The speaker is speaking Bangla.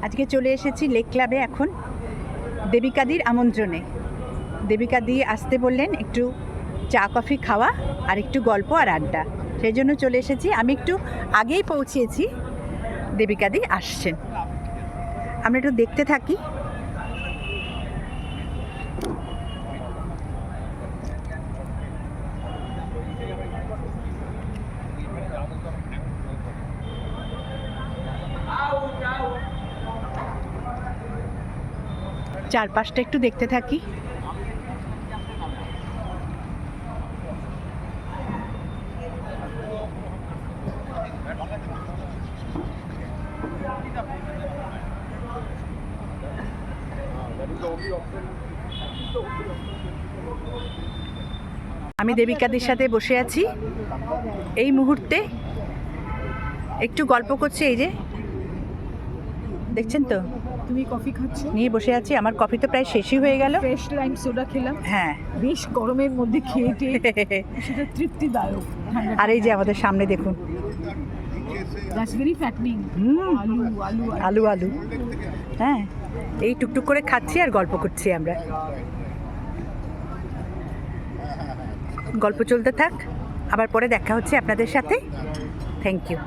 আজকে চলে এসেছি লেক ক্লাবে। এখন দেবিকাদির আমন্ত্রণে দেবিকাদি আসতে বললেন একটু চা কফি খাওয়া আর একটু গল্প আর আড্ডা, সেই জন্য চলে এসেছি। আমি একটু আগেই পৌঁছেছি, দেবিকাদি আসছেন, আমরা একটু দেখতে থাকি। চারপাশটা একটু দেখতে থাকি। আমি দেবিকাদির সাথে বসে আছি, এই মুহূর্তে একটু গল্প করছি। এই যে দেখছেন তো, তুমি কফি খাচ্ছ? নিয়ে বসে আছি। আমার কফি তো প্রায় শেষই হয়ে গেল। ফ্রেশ লাইম সোডা খেলাম। হ্যাঁ, বেশ গরমের মধ্যে খেয়ে সেটা তৃপ্তিদায়ক। আর এই যে আমাদের সামনে দেখুন, দ্যাটস ভেরি ফ্যাটনিং। আলু আলু আলু আলু। হ্যাঁ, এই টুকটুক করে খাচ্ছি আর গল্প করছি আমরা। গল্প চলতে থাক, আবার পরে দেখা হচ্ছে আপনাদের সাথে। Thank you.